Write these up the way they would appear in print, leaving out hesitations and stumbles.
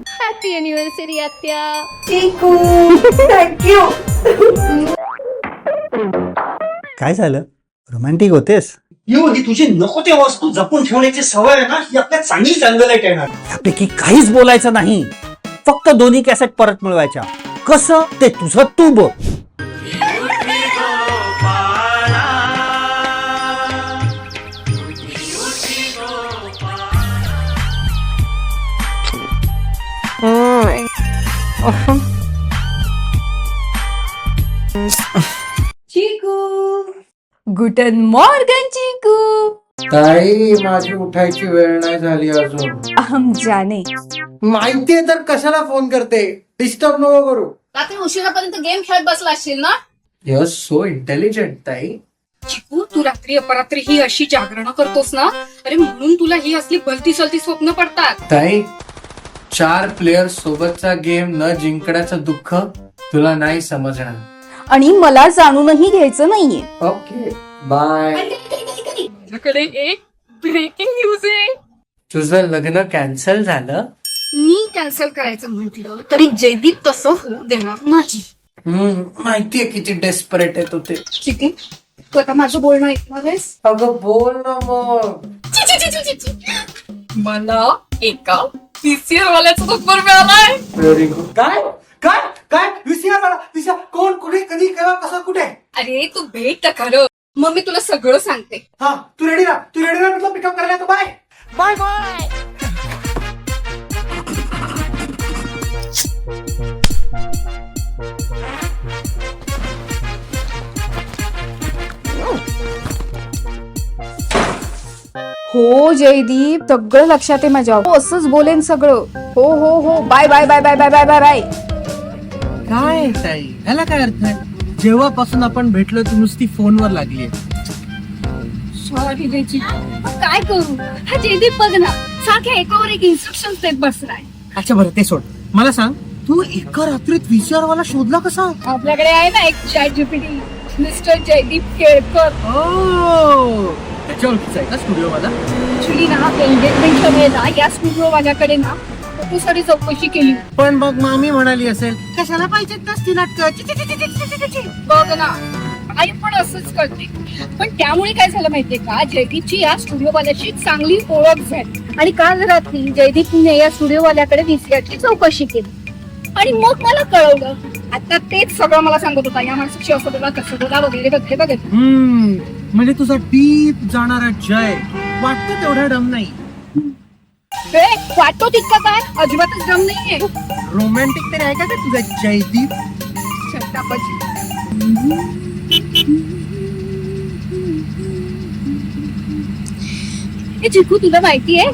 Happy anniversary आत्या. चिकू thank you. काय झालं? रोमॅन्टिक होतेस? ही तुझी नको त्या वस्तू जपून ठेवण्याची सवय आहे ना, ही आपल्या चांगली चांगलं येणार. यापैकी काहीच बोलायचं नाही, फक्त दोन्ही कॅसेट परत मिळवायच्या. कसं ते तुझं तू बघ. चिकू गुटन मॉर्गन चिकू. ताई माझी उठायची वेळ नाही झाली अजून. हम जाने. माहितीये तर कशाला फोन करते, डिस्टर्ब नको करू. रात्री उशिरापर्यंत गेम खेळत बसला असशील ना. यू आर सो इंटेलिजंट ताई. चिकू, तू रात्री अपरात्री ही अशी जागरण करतोस ना, अरे म्हणून तुला ही असली भलती सलती स्वप्न पडतात. ताई 4 प्लेयर सोबतचा गेम न जिंकण्याचं दुःख तुला नाही समजणार. आणि मला जाणूनही घ्यायचं नाहीये. Okay bye. माझ्याकडे एक ब्रेकिंग न्यूज आहे. तुझं लग्न कॅन्सल झालं? मी कॅन्सल करायचं म्हटलं तरी जयदीप तसं होऊ देणार नाही. माहितीये किती डेस्परेट आहे तू ते. चिकू, तू आता माझं बोलणं ऐकणार आहेस? अगं बोल ना मग. मला एका पीसीआर वाल्याचा नंबर मिळालाय. Very good. काय काय काय विसरा मला विसरा. कोण कुठे कधी केव्हा कसा कुठे? अरे तू भेट तर खरं, मग मी तुला सगळं सांगते. हा तू रेडी राहा म्हटलं पिकअप करायला. तू बाय बाय बाय. हो जयदीप, सगळं लक्षात आहे माझ्या. हो असंच बोलेन सगळं. हो हो हो, bye bye bye bye bye bye bye bye. काय ताई, ह्याला काय अर्थ आहे? जेव्हापासून आपण भेटलो ती नुसती फोनवर लागली. सॉरी बेची, काय करू? हा जयदीप बघ ना, सारख्या एकावर एक इन्स्ट्रक्शन देत बसलाय. अच्छा बरं ते सोड, मला सांग तू एका रात्रीत व्हीसीआर वाला शोधला कसा? आपल्याकडे आहे ना एक chat GPT, mister Jaideep Kelkar. त्याच्या ओळखीचा आहे का स्टुडिओ वाला? ऍक्च्युली ना एंगेजमेंटच्या वेळेला या स्टुडिओ माझ्याकडे ना फोटोसाठी चौकशी केली. पण मग मामी म्हणाली असेल कशाला पाहिजेत नसती नाटक. बघ ना, आई पण असंच करते. पण त्यामुळे काय झालं माहितीये का, जयदीपची या स्टुडिओवाल्याशी चांगली ओळख झाली. आणि काल रात्री जयदीपने या स्टुडिओवाल्याकडे व्हीसीआरची चौकशी केली आणि मग मला कळवलं. आता तेच सगळं मला सांगत होता, या माणसाशी असं बोला तसं बोला वगैरे वगैरे वगैरे. म्हणजे तुझा डीप जाणारा जय वाटतं तेवढा डम नाही. वाटतो तितकं काय, अजिबातच दम नाहीये. रोमॅन्टिक तरी आहे का तुझा जयदीप? शब्दापाची. हे चिकू, तुला माहितीये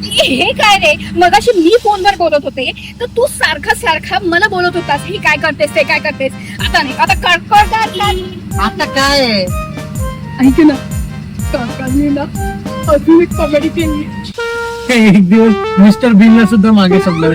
हे काय रे, मगाशी मी फोनवर बोलत होते तर तू सारखा सारखा मला बोलत होतास हे काय करतेस ते काय करतेस. आता नाही, आता कळकळतात. आता काय आहे? ऐक ना, काकांनी ना अजून एक कॉमेडी केली. एक दिवस मिस्टर बीनला सुद्धा मागे समजलं.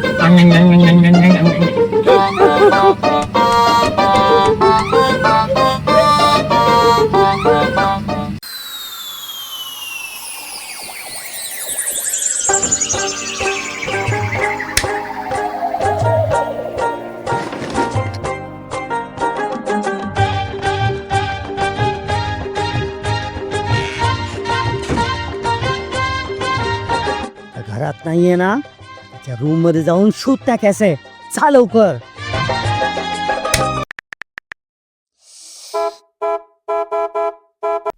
घरात नाहीये ना, त्या रूम मध्ये जाऊन शोध त्या कॅसेट. चाल लवकर.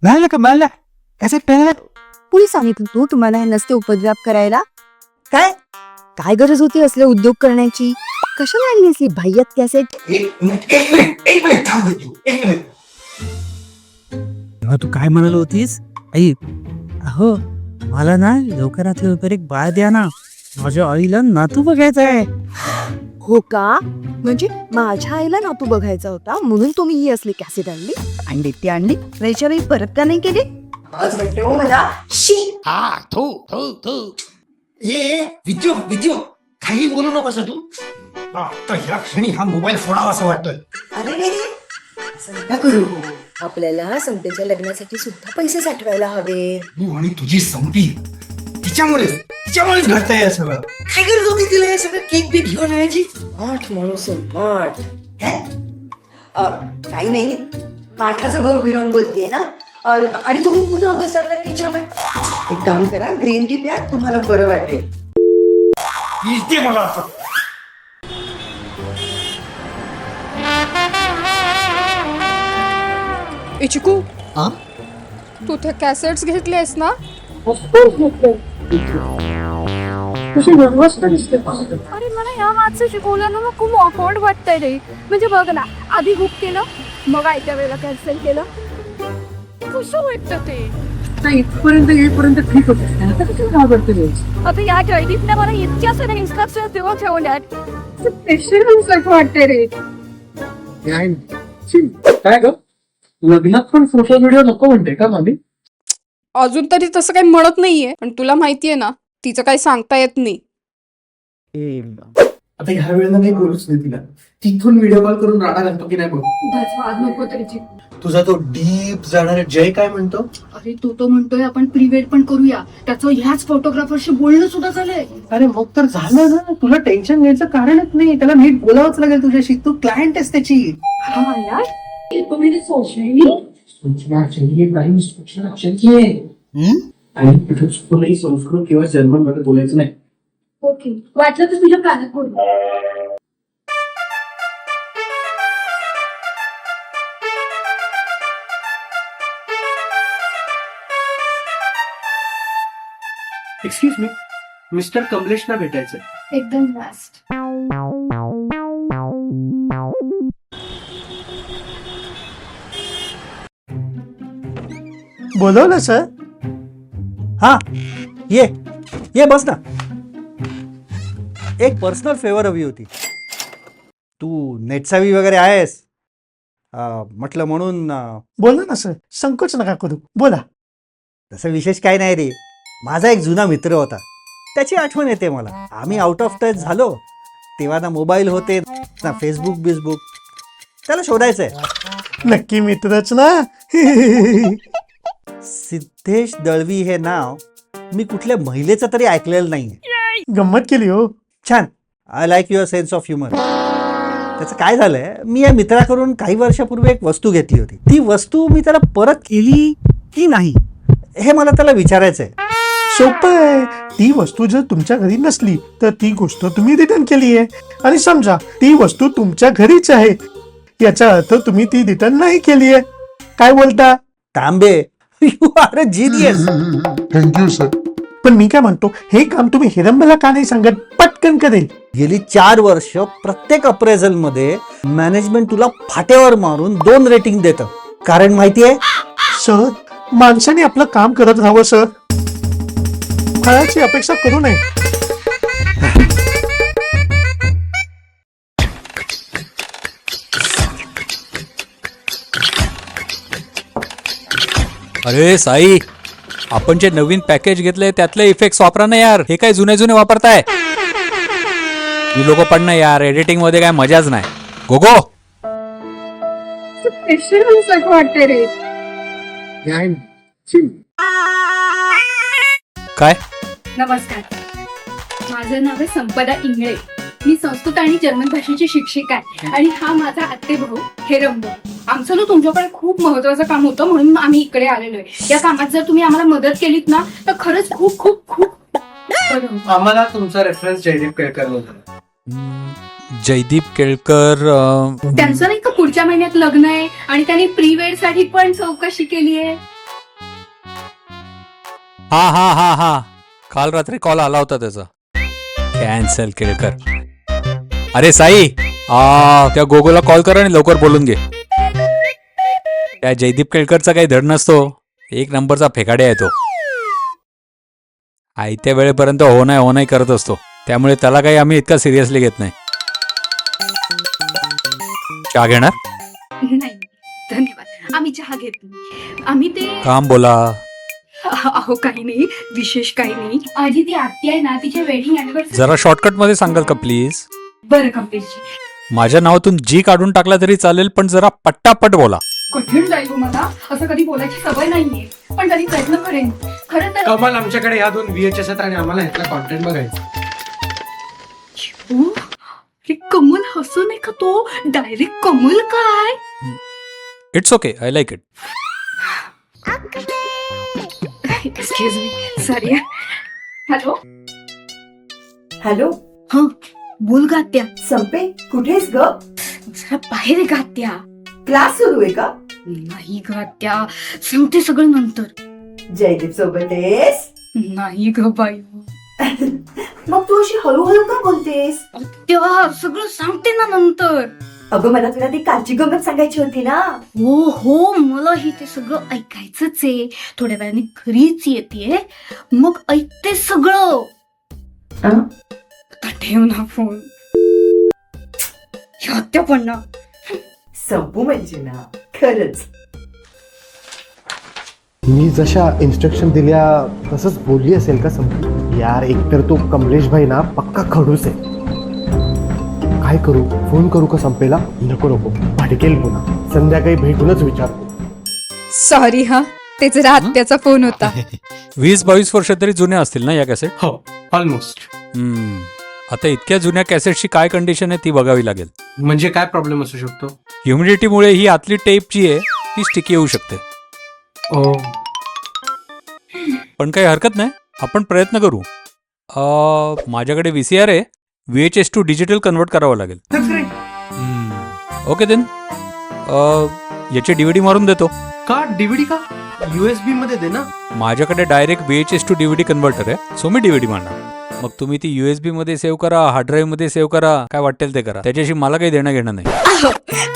मिळालं कॅसेट पेन. कुणी सांगितलं तू तुम्हाला हे नसते उपद्व्याप करायला? काय काय गरज होती असले उद्योग करण्याची? कशाला आणली असली भाय्यात कॅसेट? एक मिनिट थांब तू, एक मिनिट. तेव्हा तू काय म्हणाल होतीस? आई, अहो मला ना लवकरात लवकर एक बाळ द्या ना, माझ्या आईला नातू बघायचं आहे. हो का? म्हणजे माझ्या आईला नातू बघायचा होता म्हणून तुम्ही ही असली कॅसेट आणली? आणली ती आणली, वैशाली परत का नाही केली? आज भेटले हो मला. ये विद्यू काही बोलू नकोस तू. आता ह्या क्षणी हा मोबाईल फोडावा असं वाटतोय. अरे असं नका करू. आपल्याला संतेच्या लग्नासाठी सुद्धा पैसे साठवायला हवे. तू आणि तुझी संपी तिच्यामुळेच घडतंय हे सगळं. काय गरज होती तिला हे सगळं केक बी घेऊन यायची? माठ माणूस आहे, माठ. काही नाही, माठाचं घर फिरवून बोलते ना. आणि तुम्ही पुन्हा घसरला तिच्यामुळे. एक काम करा, ग्रीन टी प्या, तुम्हाला बरं वाटेल. इथे मला आता. ए चिकू, तू ते कॅसेट्स घेतलेस ना? अरे मला या मागचं शिकवलं ना खूप ऑकवर्ड वाटतंय रे. म्हणजे बघ ना, आधी बुक केलं, मग आयत्या वेळेला कॅन्सल केलं. कसं वाटतं ते? इथपर्यंत येईपर्यंत ठीक होते, आता कसं घाबरते रोज? आता या जयदीपने मला इतक्या साऱ्या इन्स्ट्रक्शन देऊन ठेवल्यात. प्रेशर वाटतंय रे. काय ग, लग्नात पण सोशल मीडिया नको म्हणते का मामी? अजून तरी तसं काही म्हणत नाहीये, पण तुला माहितीये ना, तिचं काही सांगता येत नाही. आता ह्या वेळेला काही बोलूच नाही तिला. तिथून व्हिडिओ कॉल करून राडा घालतो की नाही बघ. वाद नको त्याची. तुझा तो डीप जाणारा जय काय म्हणतो? अरे तो म्हणतोय आपण प्रीवेड पण करूया. त्याचं ह्याच फोटोग्राफरशी बोलणं सुद्धा झालंय. अरे मग तर झालं ना, तुला टेन्शन घ्यायचं कारणच नाही. त्याला नीट बोलावंच लागेल तुझ्याशी. तू क्लायंट आहेस त्याची. हा यार, तुम्ही सोचले आणि कुठे संस्कृत किंवा जर्मन मध्ये बोलायचं नाही. ओके, वाटलं तर तुझ्या कानात बोल. एक्सक्यूज मी, मिस्टर कमलेशना भेटायचं. एकदम लास्ट. बोलवलं सर? हा, ये बस ना. एक पर्सनल फेवर हवी होती. तू नेटसावी वगैरे आहेस म्हटलं म्हणून. बोला ना सर, संकोच नका करू, बोला. तसं विशेष काही नाही रे. माझा एक जुना मित्र होता, त्याची आठवण येते मला. आम्ही आउट ऑफ टच झालो तेव्हा ना मोबाईल होते ना फेसबुक बिसबुक. त्याला शोधायचंय. नक्की मित्रच ना? सिद्धेश दळवी हे नाव मी कुठल्या महिलेचं तरी ऐकलेलं नाहीये. गंमत केली हो. छान. I like your sense of humour. त्याचं काय झालंय, मी या मित्राकडून काही वर्षापूर्वी एक वस्तू घेतली होती. ती वस्तू मी त्याला परत केली की नाही हे मला त्याला विचारायचंय. सोपं आहे. ती वस्तू जर तुमच्या घरी नसली तर ती गोष्ट तुम्ही रिटर्न केली आहे. आणि समजा ती वस्तू तुमच्या घरीच आहे, याचा अर्थ तुम्ही ती रिटर्न नाही केली आहे. काय बोलता? Tambe, you are a genius. Thank you sir. पण मी काय म्हणतो, हे काम तुम्ही हिरंबला का नाही सांगत? पटकन करेल. गेली 4 वर्ष प्रत्येक अप्रेझल मध्ये मॅनेजमेंट तुला फाट्यावर मारून 2 रेटिंग देतं. कारण माहितीये सर, माणसाने आपलं काम करत राहावं सर. फळाची अपेक्षा करू नये. अरे साई, आपण जे नवीन पॅकेज घेतलंय त्यातले इफेक्ट्स वापरा ना यार. हे काय जुने जुने वापरताय. मी लोक पण ना यार, एडिटिंग मध्ये काय मजाच नाही. गोगो, प्रेशर वाटतंय रे. काय? नमस्कार, माझं नाव आहे संपदा इंगळे. मी संस्कृत आणि जर्मन भाषेची शिक्षिका आहे. आणि हा माझा आत्ते भाऊ हेरंब. आमचं ना तुमच्याकडे खूप महत्वाचं काम होतं, म्हणून आम्ही इकडे आलेलो आहे. या कामात जर तुम्ही आम्हाला मदत केलीत ना, तर खरंच खूप खूप खूप बरं होईल. आम्हाला तुमचा रेफरन्स जयदीप केळकर होता. जयदीप केळकर. त्यांचं नाही का पुढच्या महिन्यात लग्न आहे, आणि त्यांनी प्रीवेड साठी पण चौकशी केली आहे. हा, काल रात्री कॉल आला होता त्याचा. कॅन्सल केळकर. अरे साई, त्या गोगोला कॉल कर आणि लवकर बोलून घे. त्या जयदीप केळकरचा काही धड नसतो. 1 नंबरचा फेकाडे आहे तो. आयत्या वेळेपर्यंत हो नाही करत असतो. त्यामुळे त्याला काही आम्ही इतका सिरियसली घेत नाही. चहा घेणार? नाही धन्यवाद, आम्ही चहा घेत नाही. आम्ही ते काम बोला. अहो काही नाही, विशेष काही नाही. आधी ती आत्या आहे ना, तिच्या वेडिंग अॅनिव्हर्सरी. जरा शॉर्टकट मध्ये सांगाल का प्लीज? बरं कमलेशजी, माझ्या नावातून जी काढून टाकला तरी चालेल, पण जरा पट्टापट बोला. कठीण जाईल हो मला, असं कधी बोलायची सवय नाहीये, पण तरी प्रयत्न करेन. खरं तर कमाल, आमच्याकडे ह्या 2 VHS आहेत आणि आम्हाला ह्यातला कॉन्टेंट बघायचा. हे कमल हसू नये का तो, डायरेक्ट कमल काय. It's okay, I like it. Excuse me, sorry. Hello. Hello, हा बोल गात्या. संपे कुठेस ग? जरा बाहेर आहे गात्या. क्लास सुरू आहे का? नाही गात्या, सांगते सगळं नंतर. जयदीप सोबत आहेस? नाही ग बाई. मग तू अशी हळूहळू का बोलतेस? तेव्हा सगळं सांगते ना नंतर. अगं मला तुला ती कालची गंमत सांगायची होती ना. हो हो, मलाही ते सगळं ऐकायचंच आहे. थोड्या वेळाने घरीच येते, मग ऐकते सगळं. आता ठेव ना फोन. हत्या पण ना. संपू म्हणजे ना, खरंच. मी जशा इन्स्ट्रक्शन दिल्या तसंच बोलली असेल का संपू? यार एकतर तो कमलेश भाई ना पक्का खडूस आहे. काय करू, फोन करू का संपेला? नको नको, भडकेल पुन्हा. संध्याकाळी भेटूनच विचारतो. सॉरी हा, ते जरा आत्याचा फोन होता. 20-22 वर्ष तरी जुन्या असतील ना या कॅसेट? हो, ऑलमोस्ट. आता इतक्या जुन्या कॅसेटची काय कंडिशन आहे ती बघावी लागेल. म्हणजे काय प्रॉब्लेम असू शकतो? ह्युमिडिटीमुळे ही आतली टेप जी आहे ती स्टिकी होऊ शकते. पण काही हरकत नाही, आपण प्रयत्न करू. माझ्याकडे VCR आहे, VHS to डिजिटल कन्वर्ट करावं लागेल. ओके देन, याची DVD मारून देतो. का DVD का? USB मध्ये दे ना. माझ्याकडे direct VHS to DVD converter आहे, सो मी DVD मारणार. मग तुम्ही ती USB मध्ये सेव्ह करा, हार्ड ड्राईव्ह मध्ये सेव्ह करा, काय वाटेल ते करा. त्याच्याशी मला काही देणं घेणं नाही.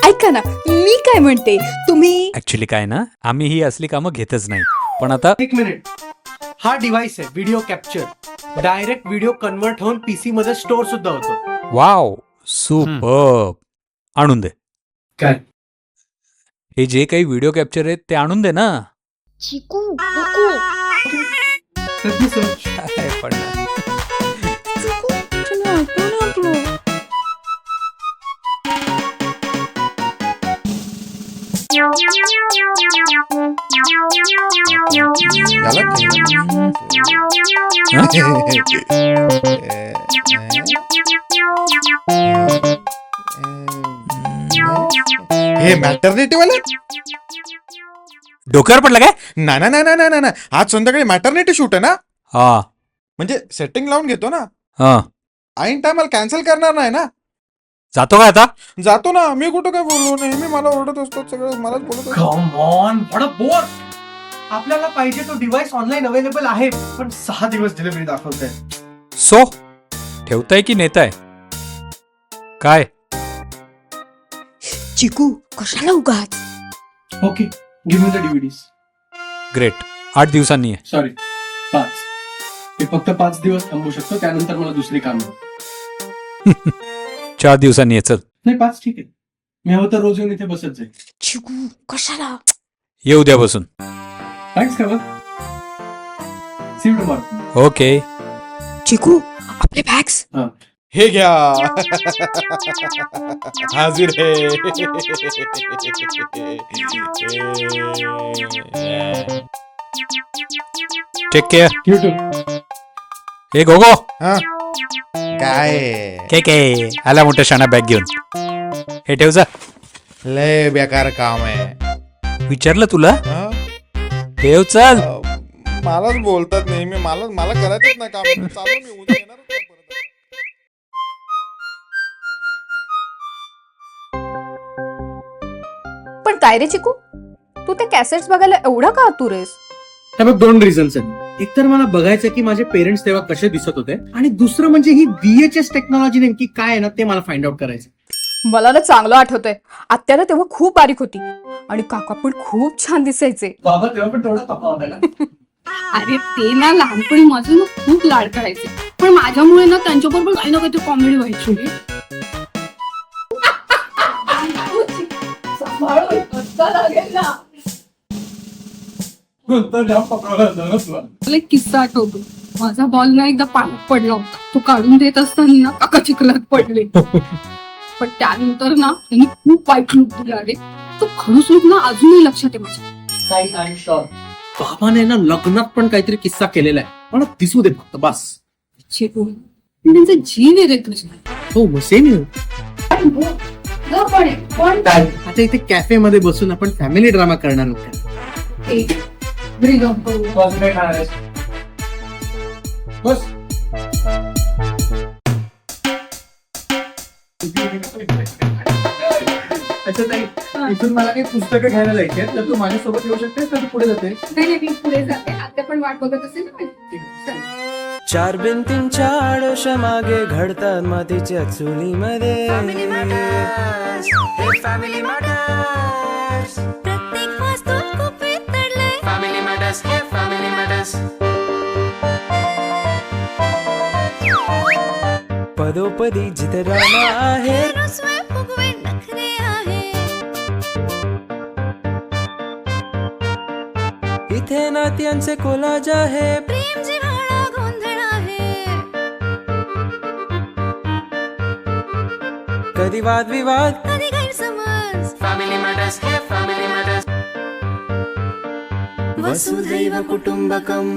ऐका ना, मी काय म्हणते, तुम्ही ऍक्च्युली काय ना, आम्ही ही असली कामं घेतच नाही. पण आता 1 मिनिट. हा डिव्हाइस आहे video capture. Direct video convert होऊन PC मध्ये स्टोअर सुद्धा होतो. Wow, superb. आणून दे. काय? हे जे काही व्हिडिओ कॅप्चर आहेत ते आणून दे ना. चिकू नको. काय पण ना. हे मॅटर्निटी वाला डोक्यावर पडलं काय? ना ना ना ना ना ना ना आज संध्याकाळी मॅटर्निटी शूट आहे ना. हा म्हणजे सेटिंग लावून घेतो ना. हा, ऐन टायमाला कॅन्सल करणार नाही ना. जातो का आता? जातो ना. मी कुठं काय बोललो, नेहमी मला ओरडत असतो, सगळं मलाच बोलत असतो. Come on, what a bore. आपल्याला पाहिजे तो डिव्हाइस ऑनलाईन अवेलेबल आहे, पण 6 दिवस डिलिव्हरी दाखवत आहे. सो ठेवताय की नेताय काय? चिकू कशाला उगाच. Okay, give me the DVDs. Great. 8 दिवसांनी आहे. सॉरी, 5. मी फक्त 5 दिवस थांबू शकतो, त्यानंतर मला दुसरी काम. 4 दिवसांनी आहे. चल नाही, 5 ठीक आहे. मी हवं तर रोज येऊन इथे बसत जाईल. चिकू कशाला. ये उद्यापासून. Thanks Kamal. See you tomorrow. Okay. Chiku आपले बॅग्स. हे घ्या. हाजीर है. Take care. You too. हे गोगो. हा काय के आला मोठ्या शाणा बॅग घेऊन. हे ठेव जा. लय बेकार काम आहे. विचारलं तुला? हा? ठेव चल. मलाच बोलतात नेहमी. मला करायचंच नाही काम. चालू मी उद्या येणारच नाही परत. पण काय रे चिकू, तू ते कॅसेट्स बघायला एवढा का आतुर आहेस? हे बघ, 2 रिझन्स आहेत. एक तर मला बघायचं की माझे पेरेंट्स तेव्हा कसे दिसत होते, आणि दुसरं म्हणजे ही VHS टेक्नॉलॉजी नेमकी काय आहे ना, ते मला फाइंड आउट करायचं. मला ना चांगलं आठवतंय, आत्याला तेव्हा खूप बारीक होती आणि काका पण खूप छान दिसायचे. बाबा तेव्हा पण तेवढा तपा होता ना. अरे ते ना लहानपणी माझं ना खूप लाड करायचे, पण माझ्यामुळे ना त्यांच्याबरोबर काही ना काहीतरी कॉमेडी व्हायची. मला एक किस्सा आठवतो. माझा बॉल ना एकदा पाण्यात पडला होता. तो काढून देत असताना ना काका चिखलात पडले. पण त्यानंतर ना त्यांनी खूप वाईट लूक दिला रे. तो खडूस रूप ना अजूनही लक्षात आहे माझ्या. बाबाने ना लग्नात पण काहीतरी किस्सा केलेला आहे, मला दिसू दे फक्त बस. चेटू पण त्यांचा जीव आहे रे तुझ्या. हो सेम. पण आता इथे कॅफे मध्ये बसून आपण फॅमिली ड्रामा करणार आहोत का? घरी जाऊन करू. बस. अच्छा ताई, इथून मला काही पुस्तकं घ्यायला जायची आहेत, तर तू माझ्यासोबत येऊ शकतेस का तू पुढे जाते? नाही मी पुढे जाते. आता पण वाट बघत असेल ना माझी. चल. चार भिंतींच्या आडोशा मागे घडतात मातीच्या चुलीमध्ये. Family matters. प्रत्येक वास्तूत खूप वितळले. फॅमिली मॅटर्स, हे फॅमिली मॅटर्स. पदोपदी जिथे रामा आहे, इथे नात्यांचे कोलाज आहे. प्रेम जिव्हाळा गोंधळ आहे. कधी वादविवाद, कधी गैरसमज. फॅमिली मॅटर्स, हे फॅमिली मॅटर्स. वसुधैव कुटुंबकम.